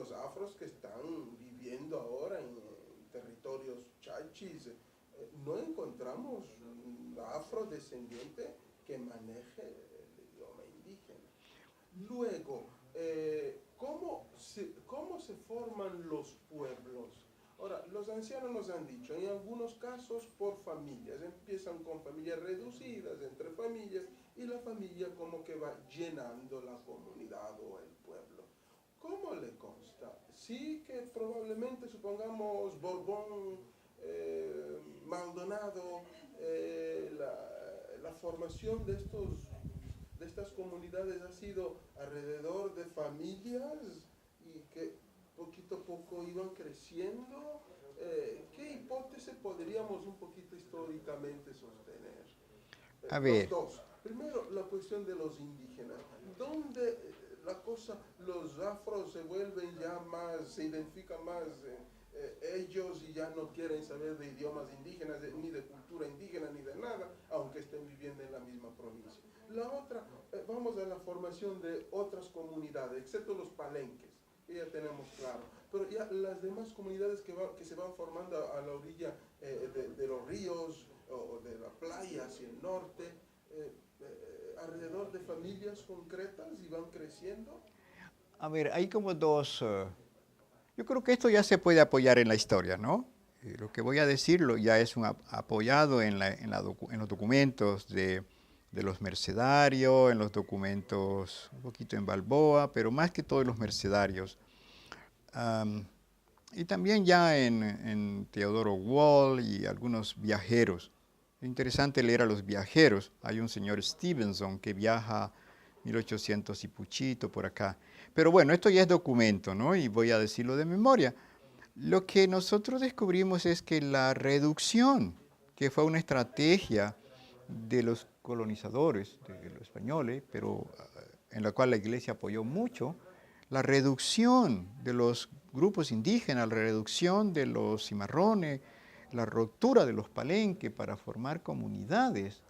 los afros que están viviendo ahora en territorios chachis, no encontramos un afrodescendiente que maneje el idioma indígena. Luego, ¿cómo se forman los pueblos? Ahora, los ancianos nos han dicho, en algunos casos por familias, empiezan con familias reducidas, entre familias, y la familia como que va llenando la comunidad o el pueblo. ¿Cómo le consta? Sí que probablemente, supongamos, Borbón, Maldonado, la formación de estas comunidades ha sido alrededor de familias y que poquito a poco iban creciendo. ¿Qué hipótesis podríamos un poquito históricamente sostener? A ver, Dos. Primero, la cuestión de los indígenas. ¿Dónde los afros se vuelven ya más, se identifican más ellos y ya no quieren saber de idiomas indígenas, ni de cultura indígena, ni de nada, aunque estén viviendo en la misma provincia? La otra, vamos a la formación de otras comunidades, excepto los palenques, que ya tenemos claro, pero ya las demás comunidades que se van formando a la orilla de los ríos o de la playa hacia el norte, alrededor de familias concretas y van creciendo. a ver, hay como dos... yo creo que esto ya se puede apoyar en la historia, ¿no? Lo que voy a decirlo ya es apoyado en los documentos de los mercedarios, en los documentos, un poquito en Balboa, pero más que todo en los mercedarios. Y también ya en Teodoro Wall y algunos viajeros. Es interesante leer a los viajeros. Hay un señor Stevenson que viaja 1800 y puchito por acá. Pero bueno, esto ya es documento, ¿no? Y voy a decirlo de memoria. Lo que nosotros descubrimos es que la reducción, que fue una estrategia de los colonizadores, de los españoles, pero en la cual la iglesia apoyó mucho, la reducción de los grupos indígenas, la reducción de los cimarrones, la ruptura de los palenques para formar comunidades,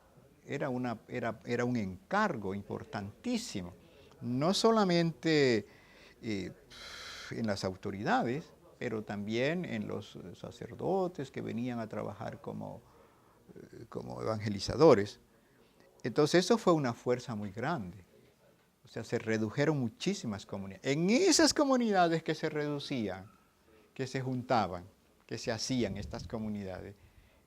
era un encargo importantísimo, no solamente en las autoridades, pero también en los sacerdotes que venían a trabajar como evangelizadores. Entonces eso fue una fuerza muy grande. O sea, se redujeron muchísimas comunidades. En esas comunidades que se reducían, que se juntaban, que se hacían estas comunidades,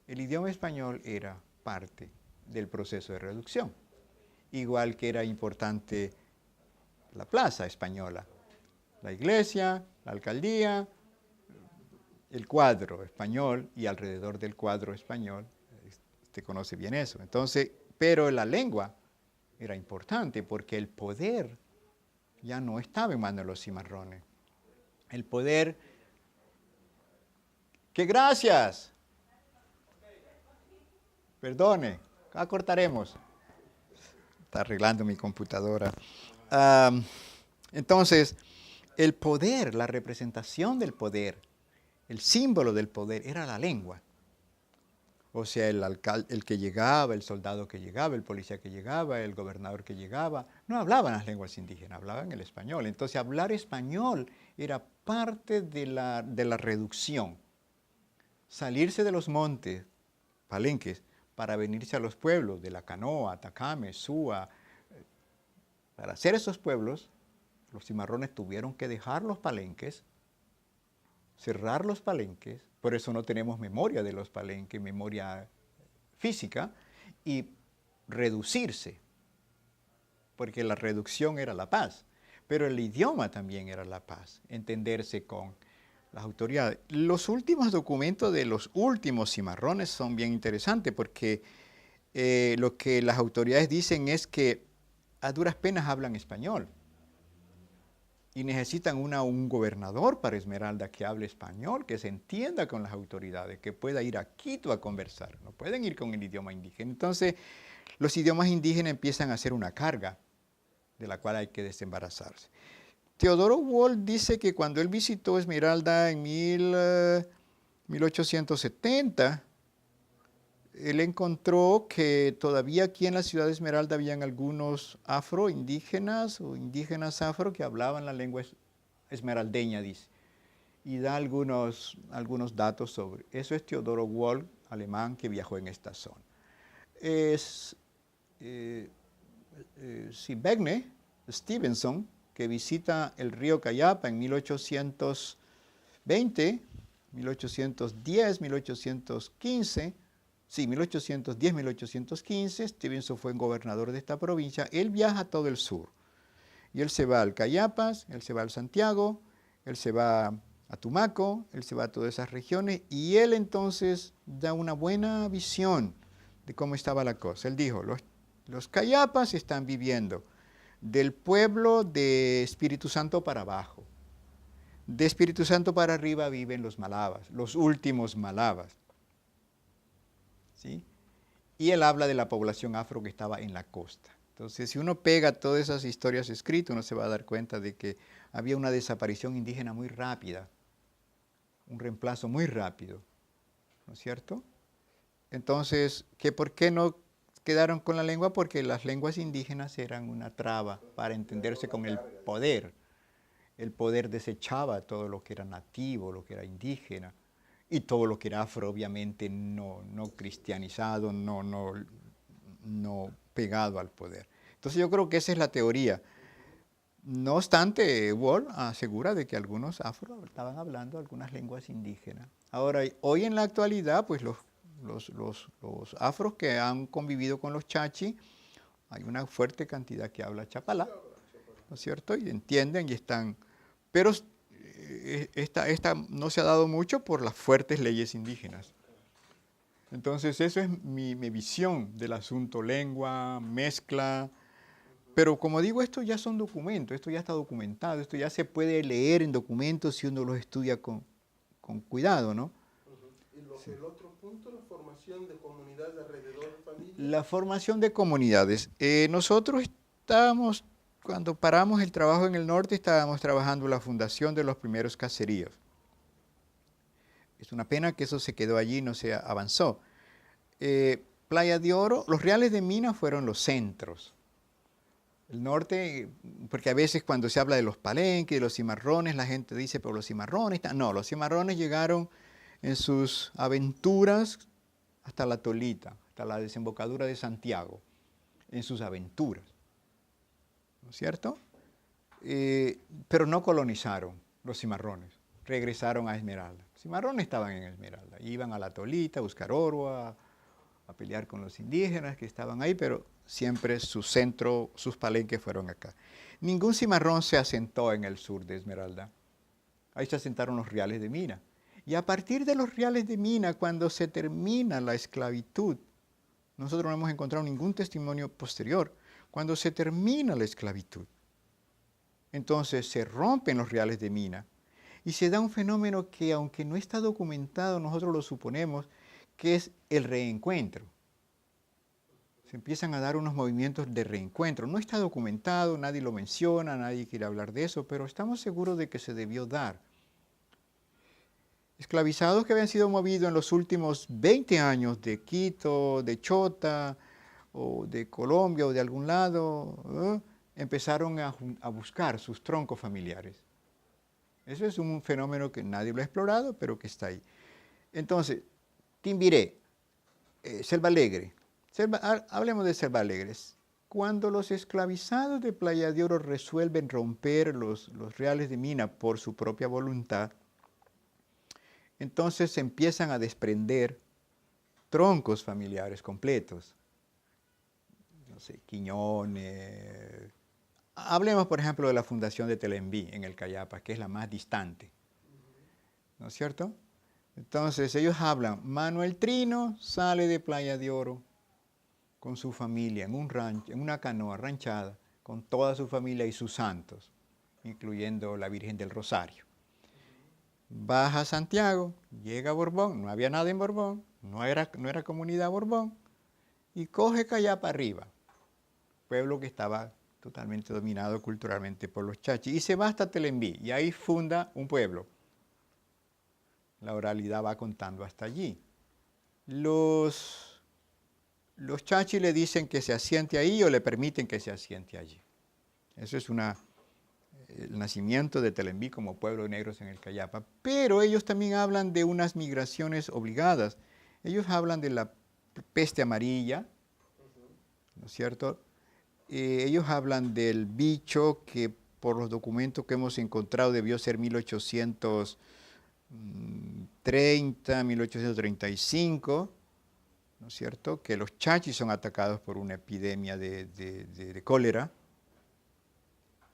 el idioma español era parte del proceso de reducción. Igual que era importante la plaza española, la iglesia, la alcaldía, el cuadro español y alrededor del cuadro español, usted conoce bien eso. Entonces, pero la lengua era importante porque el poder ya no estaba en manos de los cimarrones. El poder, ¡qué gracias! Perdone, acá cortaremos. Está arreglando mi computadora. Entonces, el poder, la representación del poder, el símbolo del poder era la lengua. O sea, el que llegaba, el soldado que llegaba, el policía que llegaba, el gobernador que llegaba, no hablaban las lenguas indígenas, hablaban el español. Entonces, hablar español era parte de la reducción. Salirse de los montes, palenques, para venirse a los pueblos de La Canoa, Atacame, Súa. Para hacer esos pueblos, los cimarrones tuvieron que dejar los palenques, cerrar los palenques, por eso no tenemos memoria de los palenques, memoria física, y reducirse, porque la reducción era la paz, pero el idioma también era la paz, entenderse con las autoridades. Los últimos documentos de los últimos cimarrones son bien interesantes, porque lo que las autoridades dicen es que a duras penas hablan español, y necesitan un gobernador para Esmeralda que hable español, que se entienda con las autoridades, que pueda ir a Quito a conversar. No pueden ir con el idioma indígena. Entonces, los idiomas indígenas empiezan a ser una carga de la cual hay que desembarazarse. Teodoro Wall dice que cuando él visitó Esmeralda en 1870, él encontró que todavía aquí en la ciudad de Esmeralda habían algunos afroindígenas o indígenas afro que hablaban la lengua esmeraldeña, dice. Y da algunos datos sobre eso. Es Teodoro Wolff, alemán, que viajó en esta zona. Es Begne Stevenson, que visita el río Cayapa en 1820, 1810, 1815, sí, 1810, 1815, Stevenson fue gobernador de esta provincia. Él viaja a todo el sur. Y él se va al Cayapas, él se va al Santiago, él se va a Tumaco, él se va a todas esas regiones, y él entonces da una buena visión de cómo estaba la cosa. Él dijo, los Cayapas están viviendo del pueblo de Espíritu Santo para abajo. De Espíritu Santo para arriba viven los malabas, los últimos malabas. ¿Sí? Y él habla de la población afro que estaba en la costa. Entonces, si uno pega todas esas historias escritas, uno se va a dar cuenta de que había una desaparición indígena muy rápida, un reemplazo muy rápido, ¿no es cierto? Entonces, ¿por qué no quedaron con la lengua? Porque las lenguas indígenas eran una traba para entenderse con el poder. El poder desechaba todo lo que era nativo, lo que era indígena, y todo lo que era afro, obviamente, no cristianizado, no pegado al poder. Entonces yo creo que esa es la teoría. No obstante, Wolff asegura de que algunos afro estaban hablando algunas lenguas indígenas. Ahora, hoy en la actualidad, pues los afros que han convivido con los chachi, hay una fuerte cantidad que habla chapalá, ¿no es cierto? Y entienden y están... Pero esta no se ha dado mucho por las fuertes leyes indígenas. Entonces, eso es mi visión del asunto, lengua, mezcla. Pero como digo, esto ya son documentos, esto ya está documentado, esto ya se puede leer en documentos si uno los estudia con cuidado, ¿no? Y el otro punto, la formación de comunidades alrededor de familias. La formación de comunidades. Nosotros estábamos, cuando paramos el trabajo en el norte, estábamos trabajando la fundación de los primeros caseríos. Es una pena que eso se quedó allí, no se avanzó. Playa de Oro, los reales de Mina fueron los centros. El norte, porque a veces cuando se habla de los palenques, de los cimarrones, la gente dice, pero los cimarrones, no, los cimarrones llegaron en sus aventuras hasta la Tolita, hasta la desembocadura de Santiago, en sus aventuras, ¿no es cierto? Pero no colonizaron los cimarrones, regresaron a Esmeralda. Los cimarrones estaban en Esmeralda, iban a la Tolita a buscar oro, a pelear con los indígenas que estaban ahí, pero siempre su centro, sus palenques fueron acá. Ningún cimarrón se asentó en el sur de Esmeralda. Ahí se asentaron los reales de Mina. Y a partir de los reales de Mina, cuando se termina la esclavitud, nosotros no hemos encontrado ningún testimonio posterior, cuando se termina la esclavitud, entonces se rompen los reales de Mina y se da un fenómeno que, aunque no está documentado, nosotros lo suponemos, que es el reencuentro. Se empiezan a dar unos movimientos de reencuentro. No está documentado, nadie lo menciona, nadie quiere hablar de eso, pero estamos seguros de que se debió dar. Esclavizados que habían sido movidos en los últimos 20 años de Quito, de Chota, o de Colombia, o de algún lado, empezaron a buscar sus troncos familiares. Eso es un fenómeno que nadie lo ha explorado, pero que está ahí. Entonces, Timbiré, Selva Alegre. Hablemos de Selva Alegre. Cuando los esclavizados de Playa de Oro resuelven romper los reales de Mina por su propia voluntad, entonces se empiezan a desprender troncos familiares completos. No sé, Quiñones. Hablemos, por ejemplo, de la fundación de Telembí en el Cayapa, que es la más distante. ¿No es cierto? Entonces ellos hablan, Manuel Trino sale de Playa de Oro con su familia en un rancho, en una canoa ranchada, con toda su familia y sus santos, incluyendo la Virgen del Rosario. Baja a Santiago, llega a Borbón, no había nada en Borbón, no era comunidad Borbón, y coge Cayapa arriba, pueblo que estaba totalmente dominado culturalmente por los chachis, y se va hasta Telembí, y ahí funda un pueblo. La oralidad va contando hasta allí. Los chachis le dicen que se asiente ahí o le permiten que se asiente allí. Eso es el nacimiento de Telembí como pueblo de negros en el Cayapa, pero ellos también hablan de unas migraciones obligadas. Ellos hablan de la peste amarilla, ¿no es cierto? Ellos hablan del bicho que por los documentos que hemos encontrado debió ser 1830, 1835, ¿no es cierto? Que los chachis son atacados por una epidemia de cólera.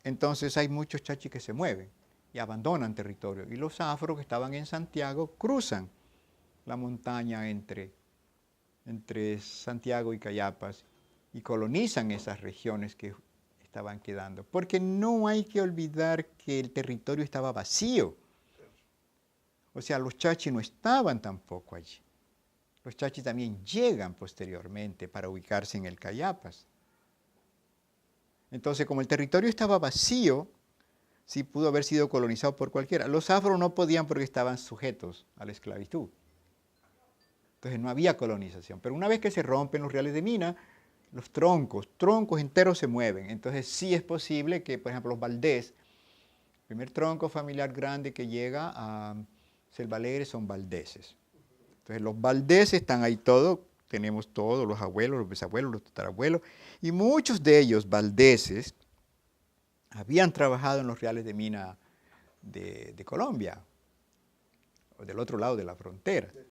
Entonces hay muchos chachis que se mueven y abandonan territorio. Y los afros que estaban en Santiago cruzan la montaña entre Santiago y Cayapas y colonizan esas regiones que estaban quedando. Porque no hay que olvidar que el territorio estaba vacío. O sea, los chachis no estaban tampoco allí. Los chachis también llegan posteriormente para ubicarse en el Cayapas. Entonces, como el territorio estaba vacío, sí pudo haber sido colonizado por cualquiera. Los afros no podían porque estaban sujetos a la esclavitud. Entonces no había colonización. Pero una vez que se rompen los reales de mina, los troncos enteros se mueven. Entonces sí es posible que, por ejemplo, los Valdés, el primer tronco familiar grande que llega a Selva Alegre son valdeses. Entonces los valdeses están ahí todos, tenemos todos, los abuelos, los bisabuelos, los tatarabuelos, y muchos de ellos, valdeses, habían trabajado en los reales de mina de Colombia, o del otro lado de la frontera.